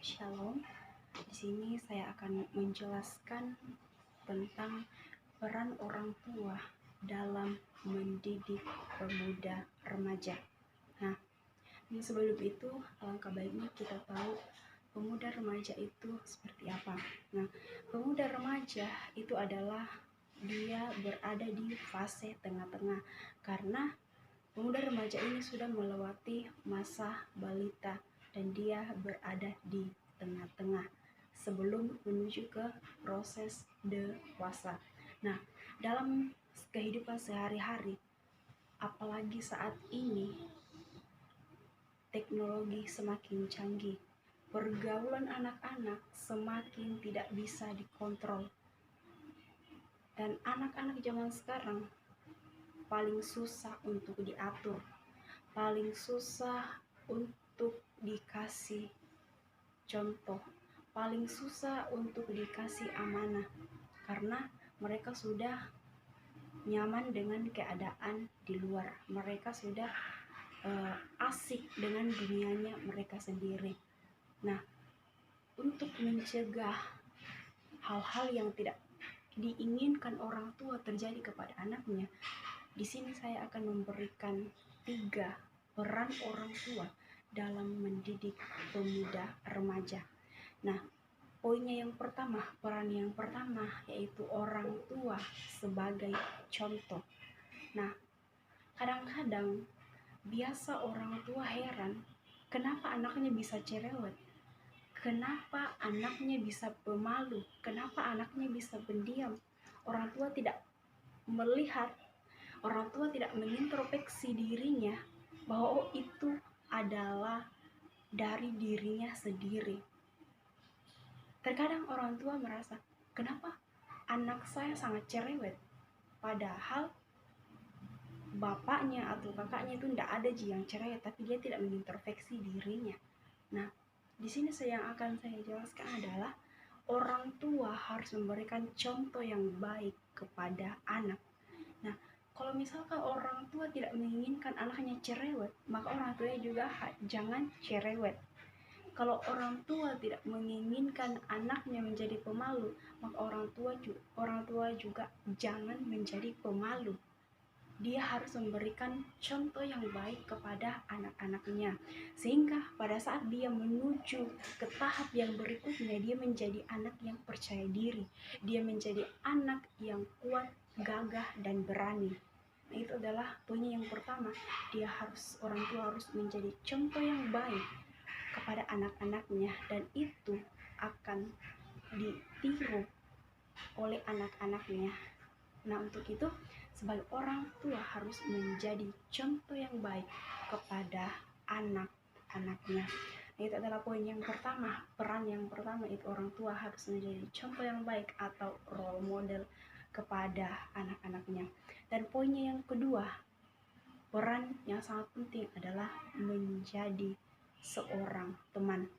Shalom. Di sini saya akan menjelaskan tentang peran orang tua dalam mendidik pemuda remaja. Nah, sebelum itu alangkah baiknya kita tahu pemuda remaja itu seperti apa. Nah, pemuda remaja itu adalah dia berada di fase tengah-tengah karena pemuda remaja ini sudah melewati masa balita dan dia berada di tengah-tengah sebelum menuju ke proses dewasa. Nah, dalam kehidupan sehari-hari, apalagi saat ini teknologi semakin canggih, pergaulan anak-anak semakin tidak bisa dikontrol. Dan anak-anak zaman sekarang paling susah untuk diatur, paling susah untuk dikasih contoh, paling susah untuk dikasih amanah karena mereka sudah nyaman dengan keadaan di luar. Mereka sudah asik dengan dunianya mereka sendiri. Nah, untuk mencegah hal-hal yang tidak diinginkan orang tua terjadi kepada anaknya, di sini saya akan memberikan 3 peran orang tua dalam mendidik pemuda remaja. Nah, poinnya yang pertama, peran yang pertama yaitu orang tua sebagai contoh. Nah, kadang-kadang biasa orang tua heran, kenapa anaknya bisa cerewet? Kenapa anaknya bisa pemalu? Kenapa anaknya bisa pendiam? Orang tua tidak melihat, orang tua tidak mengintrospeksi dirinya bahwa itu adalah dari dirinya sendiri. Terkadang orang tua merasa, kenapa anak saya sangat cerewet? Padahal bapaknya atau kakaknya itu tidak ada yang cerewet, tapi dia tidak mengintrospeksi dirinya. Nah, di sini yang akan saya jelaskan adalah orang tua harus memberikan contoh yang baik kepada anak. Nah, kalau misalkan orang tua tidak menginginkan anaknya cerewet, maka orang tuanya juga jangan cerewet. Kalau orang tua tidak menginginkan anaknya menjadi pemalu, maka orang tua juga jangan menjadi pemalu. Dia harus memberikan contoh yang baik kepada anak-anaknya, sehingga pada saat dia menuju ke tahap yang berikutnya, dia menjadi anak yang percaya diri, dia menjadi anak yang kuat, gagah, dan berani. Nah, itu adalah poin yang pertama. Orang tua harus menjadi contoh yang baik kepada anak-anaknya, dan itu akan ditiru oleh anak-anaknya. Nah, untuk itu sebagai orang tua harus menjadi contoh yang baik kepada anak-anaknya. Nah, itu adalah poin yang pertama. Peran yang pertama itu orang tua harus menjadi contoh yang baik atau role model kepada anak-anaknya. Dan poinnya yang kedua, peran yang sangat penting adalah menjadi seorang teman.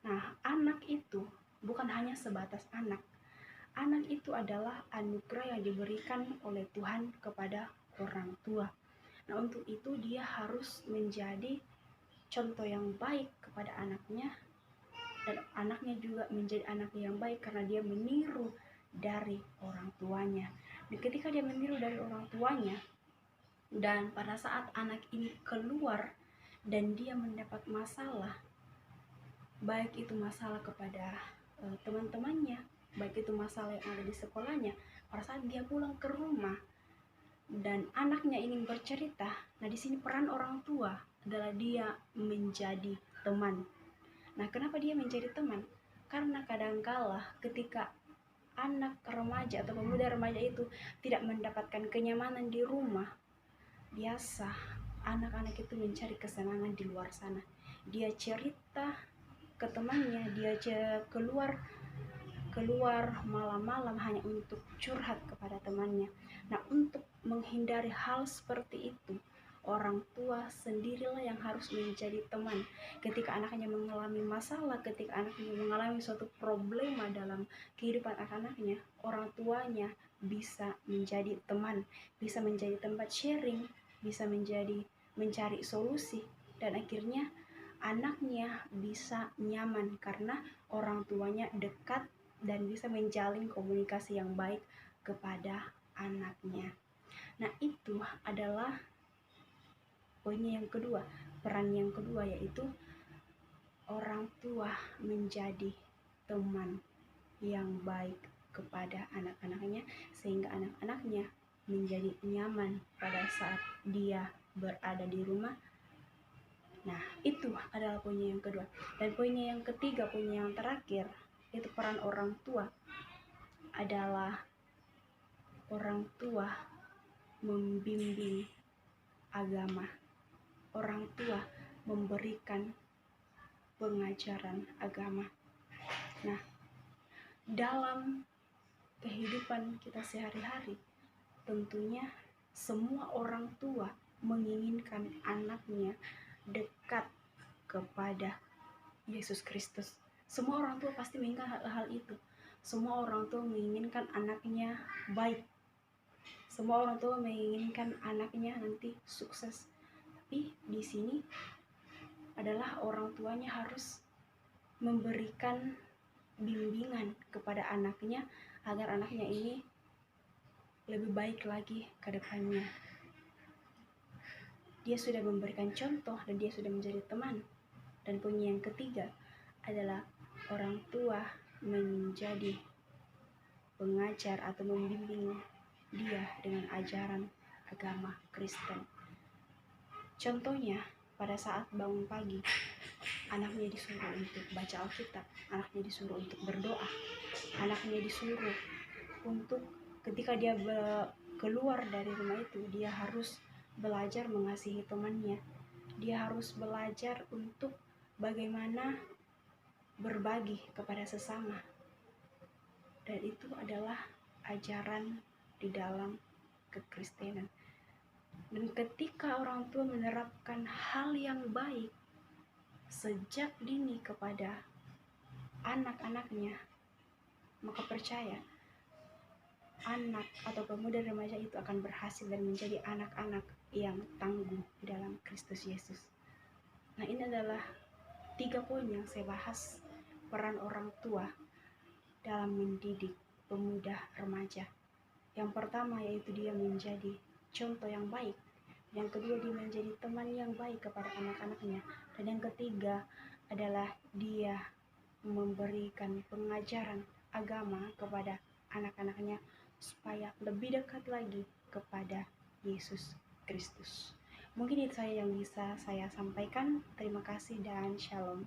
Nah, anak itu bukan hanya sebatas anak. Anak itu adalah anugerah yang diberikan oleh Tuhan kepada orang tua. Nah, untuk itu dia harus menjadi contoh yang baik kepada anaknya, dan anaknya juga menjadi anak yang baik karena dia meniru dari orang tuanya. Dan ketika dia meniru dari orang tuanya, dan pada saat anak ini keluar dan dia mendapat masalah, baik itu masalah kepada teman-temannya, baik itu masalah yang ada di sekolahnya, pada saat dia pulang ke rumah dan anaknya ingin bercerita, nah di sini peran orang tua adalah dia menjadi teman. Nah, kenapa dia menjadi teman? Karena kadangkala ketika anak remaja atau pemuda remaja itu tidak mendapatkan kenyamanan di rumah, biasa anak-anak itu mencari kesenangan di luar sana. Dia cerita ke temannya, dia keluar malam-malam hanya untuk curhat kepada temannya. Nah, untuk menghindari hal seperti itu, orang tua sendirilah yang harus menjadi teman. Ketika anaknya mengalami masalah, ketika anaknya mengalami suatu problema dalam kehidupan anak-anaknya, orang tuanya bisa menjadi teman, bisa menjadi tempat sharing, bisa mencari solusi, dan akhirnya anaknya bisa nyaman karena orang tuanya dekat dan bisa menjalin komunikasi yang baik kepada anaknya. Nah, itu adalah poinnya yang kedua, peran yang kedua, yaitu orang tua menjadi teman yang baik kepada anak-anaknya sehingga anak-anaknya menjadi nyaman pada saat dia berada di rumah. Nah, itu adalah poinnya yang kedua. Dan poinnya yang ketiga, poinnya yang terakhir, itu peran orang tua adalah orang tua membimbing agama. Orang tua memberikan pengajaran agama. Nah, dalam kehidupan kita sehari-hari, tentunya semua orang tua menginginkan anaknya dekat kepada Yesus Kristus. Semua orang tua pasti menginginkan hal itu. Semua orang tua menginginkan anaknya baik. Semua orang tua menginginkan anaknya nanti sukses. Tapi di sini adalah orang tuanya harus memberikan bimbingan kepada anaknya agar anaknya ini lebih baik lagi ke depannya. Dia sudah memberikan contoh dan dia sudah menjadi teman. Dan poin yang ketiga adalah orang tua menjadi pengajar atau membimbing dia dengan ajaran agama Kristen. Contohnya, pada saat bangun pagi, anaknya disuruh untuk baca Alkitab, anaknya disuruh untuk berdoa, anaknya disuruh untuk ketika dia keluar dari rumah itu, dia harus belajar mengasihi temannya. Dia harus belajar untuk bagaimana berbagi kepada sesama. Dan itu adalah ajaran di dalam kekristenan. Dan ketika orang tua menerapkan hal yang baik sejak dini kepada anak-anaknya, maka percaya anak atau pemuda remaja itu akan berhasil dan menjadi anak-anak yang tangguh di dalam Kristus Yesus. Nah, ini adalah 3 poin yang saya bahas peran orang tua dalam mendidik pemuda remaja. Yang pertama yaitu dia menjadi contoh yang baik. Yang kedua, dia menjadi teman yang baik kepada anak-anaknya. Dan yang ketiga adalah dia memberikan pengajaran agama kepada anak-anaknya supaya lebih dekat lagi kepada Yesus Kristus. Mungkin itu saja yang bisa saya sampaikan. Terima kasih dan shalom.